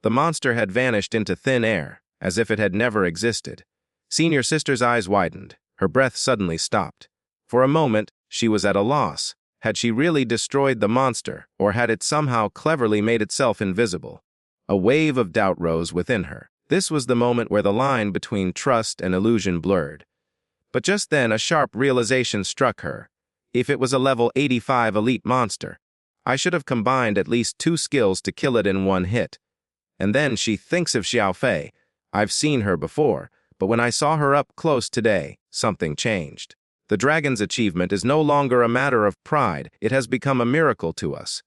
The monster had vanished into thin air, as if it had never existed. Senior sister's eyes widened. Her breath suddenly stopped. For a moment, she was at a loss. Had she really destroyed the monster, or had it somehow cleverly made itself invisible? A wave of doubt rose within her. This was the moment where the line between trust and illusion blurred. But just then a sharp realization struck her. If it was a level 85 elite monster, I should have combined at least 2 skills to kill it in one hit. And then she thinks of Xiaofei. I've seen her before, but when I saw her up close today, something changed. The dragon's achievement is no longer a matter of pride, it has become a miracle to us.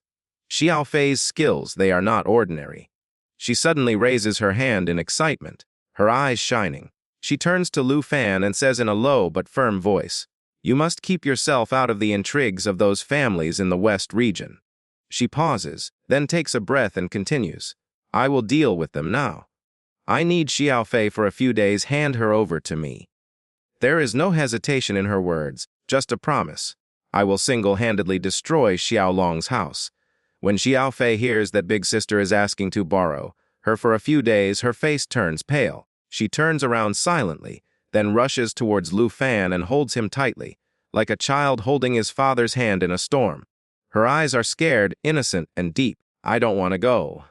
Xiaofei's skills, they are not ordinary. She suddenly raises her hand in excitement, her eyes shining. She turns to Lu Fan and says in a low but firm voice, "You must keep yourself out of the intrigues of those families in the West region." She pauses, then takes a breath and continues, "I will deal with them now. I need Xiaofei for a few days, hand her over to me." There is no hesitation in her words, just a promise. I will single-handedly destroy Xiaolong's house. When Xiaofei hears that Big Sister is asking to borrow her for a few days, her face turns pale. She turns around silently, then rushes towards Lu Fan and holds him tightly, like a child holding his father's hand in a storm. Her eyes are scared, innocent, and deep. "I don't want to go."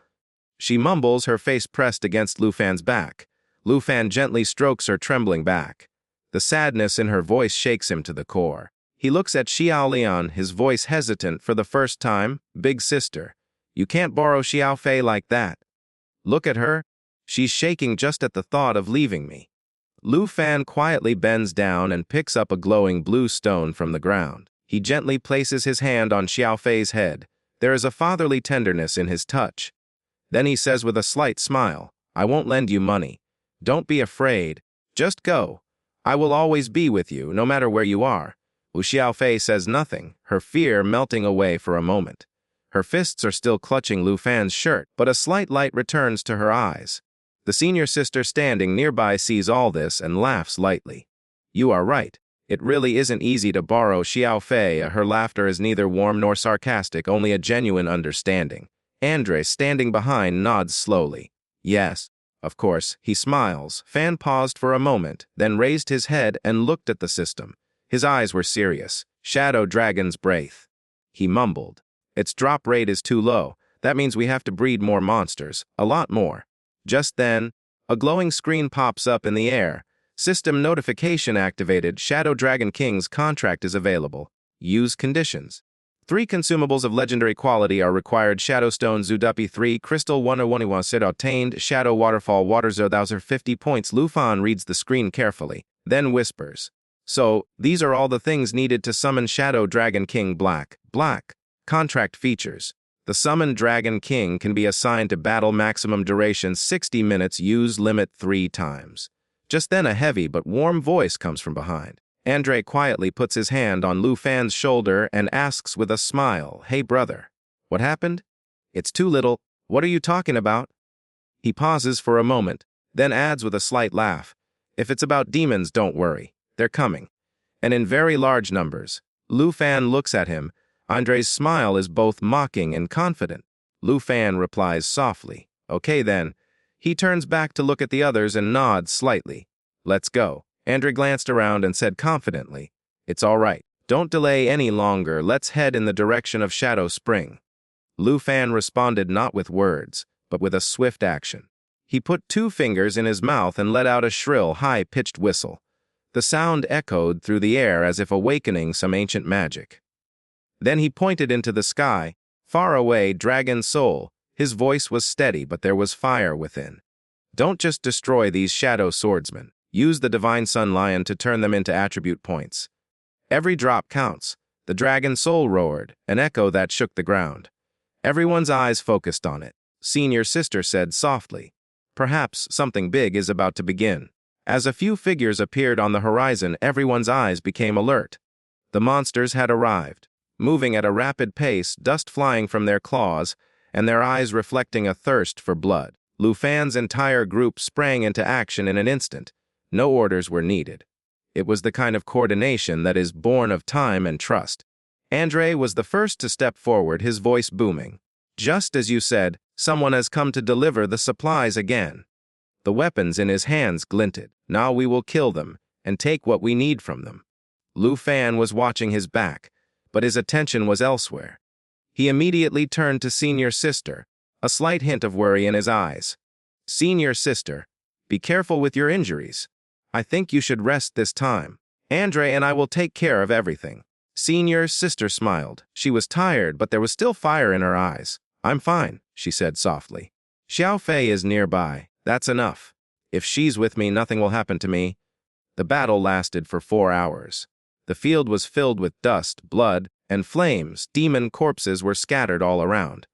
She mumbles, her face pressed against Lu Fan's back. Lu Fan gently strokes her trembling back. The sadness in her voice shakes him to the core. He looks at Xiao Lian, his voice hesitant for the first time. "Big Sister, you can't borrow Xiaofei like that. Look at her. She's shaking just at the thought of leaving me." Lu Fan quietly bends down and picks up a glowing blue stone from the ground. He gently places his hand on Xiaofei's head. There is a fatherly tenderness in his touch. Then he says with a slight smile, "I won't lend you money. Don't be afraid. Just go. I will always be with you, no matter where you are." Wu Xiaofei says nothing, her fear melting away for a moment. Her fists are still clutching Lu Fan's shirt, but a slight light returns to her eyes. The senior sister standing nearby sees all this and laughs lightly. "You are right. It really isn't easy to borrow Xiaofei." Her laughter is neither warm nor sarcastic, only a genuine understanding. Andre, standing behind, nods slowly. "Yes, of course." He smiles. Fan paused for a moment, then raised his head and looked at the system. His eyes were serious. "Shadow Dragon's Breath." He mumbled, "Its drop rate is too low. That means we have to breed more monsters. A lot more." Just then, a glowing screen pops up in the air. System notification activated. Shadow Dragon King's contract is available. Use conditions. 3 consumables of legendary quality are required. Shadowstone Zudupi 3, Crystal 101 set obtained. Shadow Waterfall Water 50 points. Lu Fan reads the screen carefully, then whispers, "So, these are all the things needed to summon Shadow Dragon King Black. Contract features. The summoned Dragon King can be assigned to battle, maximum duration 60 minutes, use limit 3 times. Just then a heavy but warm voice comes from behind. Andre quietly puts his hand on Lu Fan's shoulder and asks with a smile, "Hey brother, what happened?" "It's too little. What are you talking about?" He pauses for a moment, then adds with a slight laugh, "If it's about demons, don't worry. They're coming. And in very large numbers." Lu Fan looks at him. Andre's smile is both mocking and confident. Lu Fan replies softly, "Okay then." He turns back to look at the others and nods slightly. "Let's go." Andre glanced around and said confidently, "It's all right. Don't delay any longer. Let's head in the direction of Shadow Spring." Lu Fan responded not with words, but with a swift action. He put 2 fingers in his mouth and let out a shrill, high-pitched whistle. The sound echoed through the air as if awakening some ancient magic. Then he pointed into the sky. Far away, Dragon Soul. His voice was steady, but there was fire within. "Don't just destroy these shadow swordsmen. Use the Divine Sun Lion to turn them into attribute points. Every drop counts." The Dragon Soul roared, an echo that shook the ground. Everyone's eyes focused on it. Senior Sister said softly, "Perhaps something big is about to begin." As a few figures appeared on the horizon, everyone's eyes became alert. The monsters had arrived, moving at a rapid pace, dust flying from their claws, and their eyes reflecting a thirst for blood. Lu Fan's entire group sprang into action in an instant. No orders were needed. It was the kind of coordination that is born of time and trust. Andre was the first to step forward, his voice booming. Just as you said, someone has come to deliver the supplies again. The weapons in his hands glinted. Now we will kill them and take what we need from them. Lu Fan was watching his back, but his attention was elsewhere. He immediately turned to Senior Sister, a slight hint of worry in his eyes. Senior Sister, be careful with your injuries. I think you should rest this time. Andre and I will take care of everything. Senior Sister smiled. She was tired, but there was still fire in her eyes. I'm fine, she said softly. Xiao Fei is nearby. That's enough. If she's with me, nothing will happen to me. The battle lasted for 4 hours. The field was filled with dust, blood, and flames. Demon corpses were scattered all around.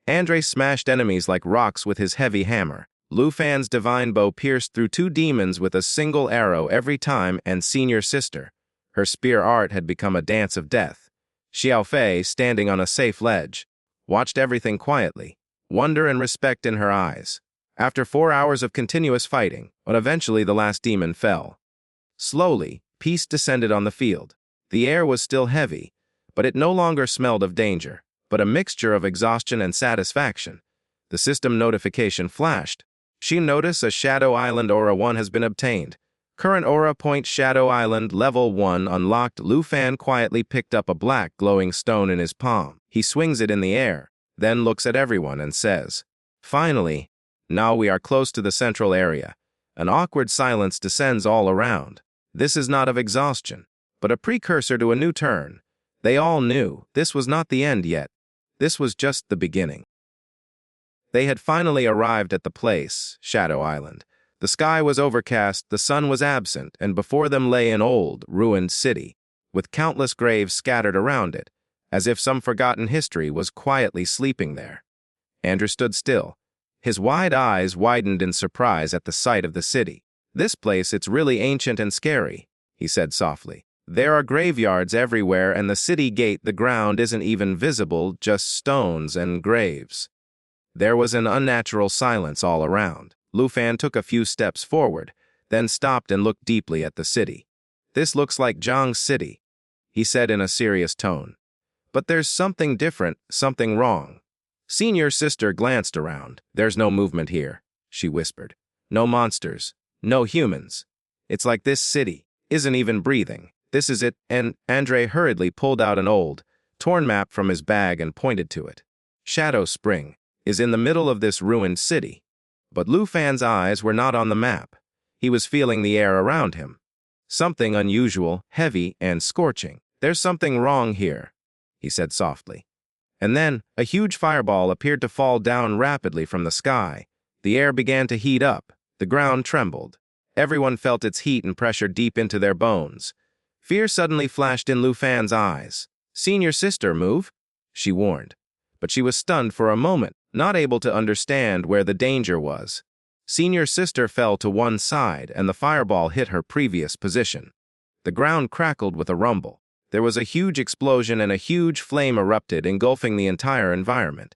Andre smashed enemies like rocks with his heavy hammer. Lu Fan's divine bow pierced through 2 demons with a single arrow every time, and Senior Sister, her spear art had become a dance of death. Xiao Fei, standing on a safe ledge, watched everything quietly, wonder and respect in her eyes. After 4 hours of continuous fighting, but eventually the last demon fell. Slowly, peace descended on the field. The air was still heavy, but it no longer smelled of danger, but a mixture of exhaustion and satisfaction. The system notification flashed. She noticed a Shadow Island Aura 1 has been obtained. Current Aura Point Shadow Island Level 1 unlocked. Lu Fan quietly picked up a black glowing stone in his palm. He swings it in the air, then looks at everyone and says, "Finally, now we are close to the central area." An awkward silence descends all around. This is not of exhaustion, but a precursor to a new turn. They all knew this was not the end yet. This was just the beginning. They had finally arrived at the place, Shadow Island. The sky was overcast, the sun was absent, and before them lay an old, ruined city, with countless graves scattered around it, as if some forgotten history was quietly sleeping there. Andrew stood still. His wide eyes widened in surprise at the sight of the city. "This place, it's really ancient and scary," he said softly. "There are graveyards everywhere, and the city gate, the ground isn't even visible, just stones and graves." There was an unnatural silence all around. Lu Fan took a few steps forward, then stopped and looked deeply at the city. "This looks like Zhang's city," he said in a serious tone. "But there's something different, something wrong." Senior Sister glanced around. "There's no movement here," she whispered. "No monsters, no humans. It's like this city isn't even breathing. This is it." And Andre hurriedly pulled out an old, torn map from his bag and pointed to it. "Shadow Spring is in the middle of this ruined city." But Lu Fan's eyes were not on the map. He was feeling the air around him. Something unusual, heavy, and scorching. "There's something wrong here," he said softly. And then, a huge fireball appeared to fall down rapidly from the sky. The air began to heat up. The ground trembled. Everyone felt its heat and pressure deep into their bones. Fear suddenly flashed in Lu Fan's eyes. "Senior Sister, move," she warned. But she was stunned for a moment, not able to understand where the danger was. Senior Sister fell to one side, and the fireball hit her previous position. The ground crackled with a rumble. There was a huge explosion and a huge flame erupted, engulfing the entire environment.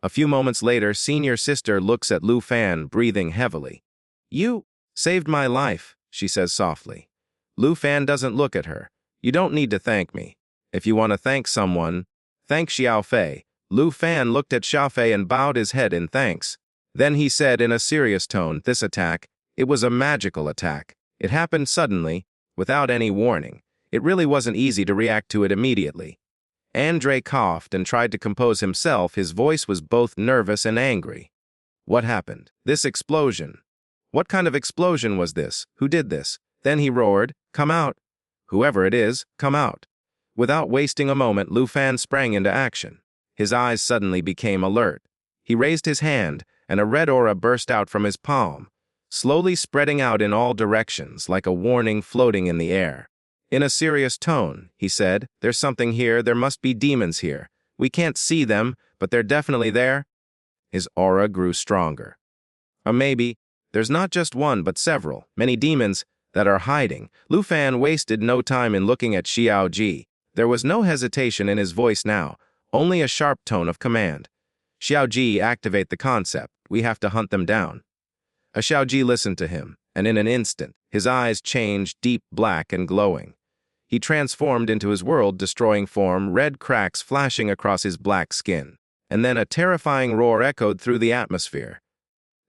A few moments later, Senior Sister looks at Lu Fan, breathing heavily. "You saved my life," she says softly. Lu Fan doesn't look at her. "You don't need to thank me. If you want to thank someone, thank Xiao Fei." Lu Fan looked at Xiao Fei and bowed his head in thanks. Then he said in a serious tone, "This attack, it was a magical attack. It happened suddenly, without any warning. It really wasn't easy to react to it immediately." Andre coughed and tried to compose himself. His voice was both nervous and angry. "What happened? This explosion. What kind of explosion was this? Who did this?" Then he roared, "Come out. Whoever it is, come out." Without wasting a moment, Lu Fan sprang into action. His eyes suddenly became alert. He raised his hand, and a red aura burst out from his palm, slowly spreading out in all directions like a warning floating in the air. In a serious tone, he said, "There's something here. There must be demons here. We can't see them, but they're definitely there." His aura grew stronger. Or maybe, there's not just one, but several, many demons that are hiding. Lu Fan wasted no time in looking at Xiao Ji. There was no hesitation in his voice now, only a sharp tone of command. "Xiao Ji, activate the concept. We have to hunt them down." Xiao Ji listened to him, and in an instant, his eyes changed deep black and glowing. He transformed into his world-destroying form, red cracks flashing across his black skin. and then a terrifying roar echoed through the atmosphere.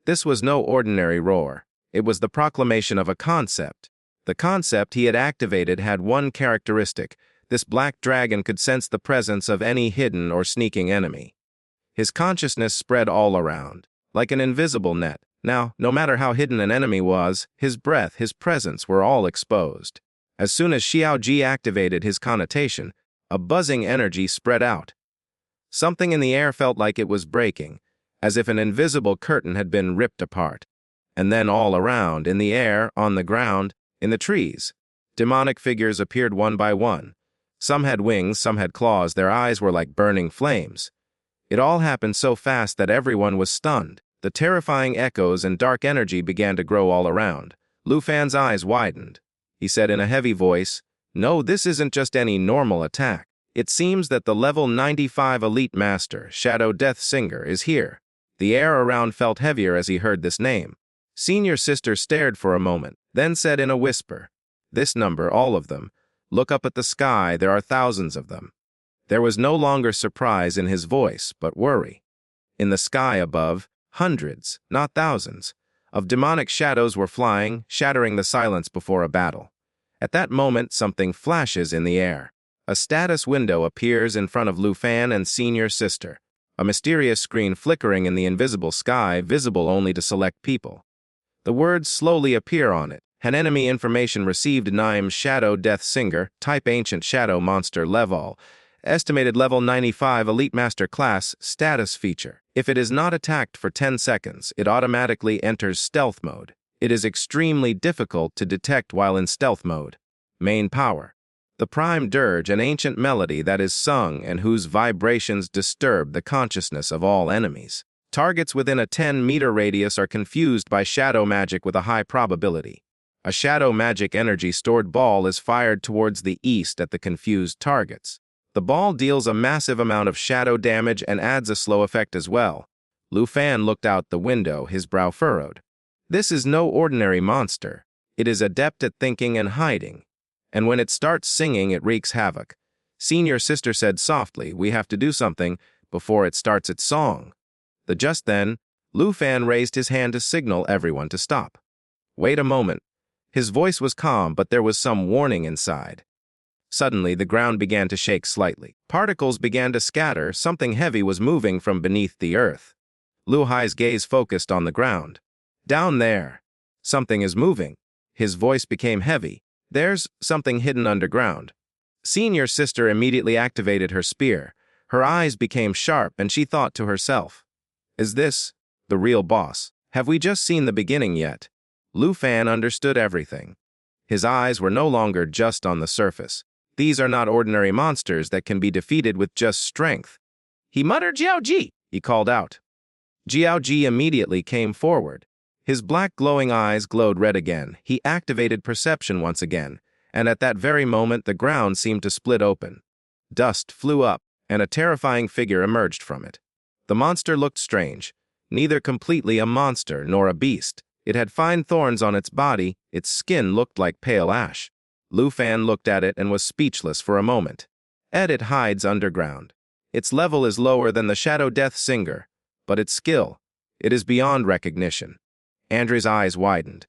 This was no ordinary roar. It was the proclamation of a concept. The concept he had activated had one characteristic. This black dragon could sense the presence of any hidden or sneaking enemy. His consciousness spread all around, like an invisible net. Now, no matter how hidden an enemy was, his breath, his presence were all exposed. As soon as Xiaoji activated his connotation, a buzzing energy spread out. Something in the air felt like it was breaking, as if an invisible curtain had been ripped apart. And then all around, in the air, on the ground, in the trees, demonic figures appeared one by one. Some had wings, some had claws, their eyes were like burning flames. It all happened so fast that everyone was stunned. The terrifying echoes and dark energy began to grow all around. Lu Fan's eyes widened. He said in a heavy voice, "No, this isn't just any normal attack. It seems that the level 95 elite master, Shadow Death Singer, is here." The air around felt heavier as he heard this name. Senior Sister stared for a moment, then said in a whisper, "This number, all of them. Look up at the sky, there are thousands of them." There was no longer surprise in his voice, but worry. In the sky above, hundreds, not thousands, of demonic shadows were flying, shattering the silence before a battle. At that moment, something flashes in the air. A status window appears in front of Lu Fan and Senior Sister, a mysterious screen flickering in the invisible sky, visible only to select people. The words slowly appear on it. An enemy information received. Name Shadow Death Singer, type Ancient Shadow Monster level. Estimated level 95 Elite Master Class, status feature. If it is not attacked for 10 seconds, it automatically enters stealth mode. It is extremely difficult to detect while in stealth mode. Main power. The prime dirge, an ancient melody that is sung and whose vibrations disturb the consciousness of all enemies. Targets within a 10-meter radius are confused by shadow magic with a high probability. A shadow magic energy stored ball is fired towards the east at the confused targets. The ball deals a massive amount of shadow damage and adds a slow effect as well. Lu Fan looked out the window, his brow furrowed. This is no ordinary monster. It is adept at thinking and hiding. And when it starts singing, it wreaks havoc. Senior Sister said softly, "We have to do something before it starts its song." Just then, Lu Fan raised his hand to signal everyone to stop. "Wait a moment." His voice was calm, but there was some warning inside. Suddenly, the ground began to shake slightly. Particles began to scatter. Something heavy was moving from beneath the earth. Lu Hai's gaze focused on the ground. "Down there. Something is moving." His voice became heavy. "There's something hidden underground." Senior Sister immediately activated her spear. Her eyes became sharp, and she thought to herself, "Is this the real boss? Have we just seen the beginning yet?" Lu Fan understood everything. His eyes were no longer just on the surface. These are not ordinary monsters that can be defeated with just strength. He muttered, "Jiaoji!" He called out. Jiaoji immediately came forward. His black glowing eyes glowed red again. He activated perception once again, and at that very moment the ground seemed to split open. Dust flew up, and a terrifying figure emerged from it. The monster looked strange, neither completely a monster nor a beast. It had fine thorns on its body, its skin looked like pale ash. Lu Fan looked at it and was speechless for a moment. It hides underground. Its level is lower than the Shadow Death Singer, but its skill, it is beyond recognition. Andre's eyes widened.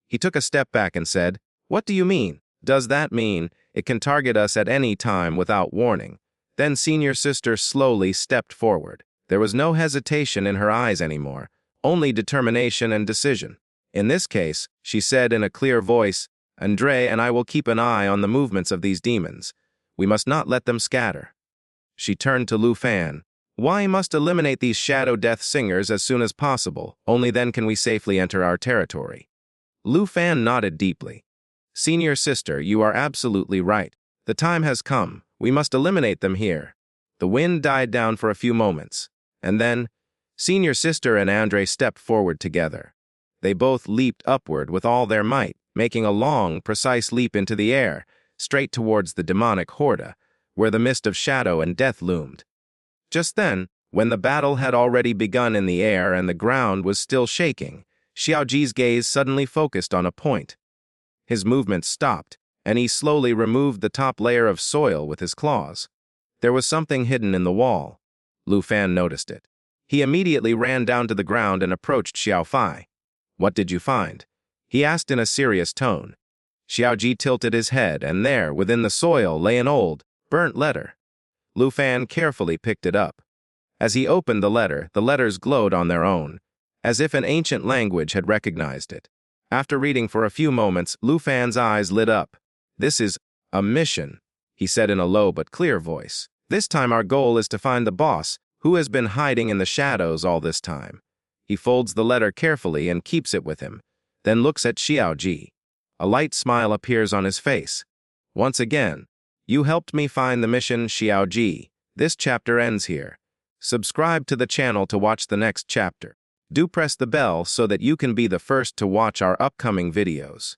He took a step back and said, "What do you mean? Does that mean it can target us at any time without warning?" Then Senior Sister slowly stepped forward. There was no hesitation in her eyes anymore, only determination and decision. "In this case," she said in a clear voice, "Andre and I will keep an eye on the movements of these demons. We must not let them scatter." She turned to Lu Fan. "Why must eliminate these Shadow Death Singers as soon as possible? Only then can we safely enter our territory." Lu Fan nodded deeply. "Senior Sister, you are absolutely right. The time has come. We must eliminate them here." The wind died down for a few moments, and then Senior Sister and Andre stepped forward together. They both leaped upward with all their might, making a long, precise leap into the air, straight towards the demonic horde, where the mist of shadow and death loomed. Just then, when the battle had already begun in the air and the ground was still shaking, Xiaoji's gaze suddenly focused on a point. His movement stopped, and he slowly removed the top layer of soil with his claws. There was something hidden in the wall. Lu Fan noticed it. He immediately ran down to the ground and approached Xiao Fai. "What did you find?" he asked in a serious tone. Xiao Ji tilted his head, and there, within the soil, lay an old, burnt letter. Lu Fan carefully picked it up. As he opened the letters glowed on their own, as if an ancient language had recognized it. After reading for a few moments, Lu Fan's eyes lit up. "This is a mission," he said in a low but clear voice. "This time our goal is to find the boss, who has been hiding in the shadows all this time." He folds the letter carefully and keeps it with him, then looks at Xiao Ji. A light smile appears on his face. "Once again, you helped me find the mission, Xiao Ji. This chapter ends here. Subscribe to the channel to watch the next chapter. Do press the bell so that you can be the first to watch our upcoming videos.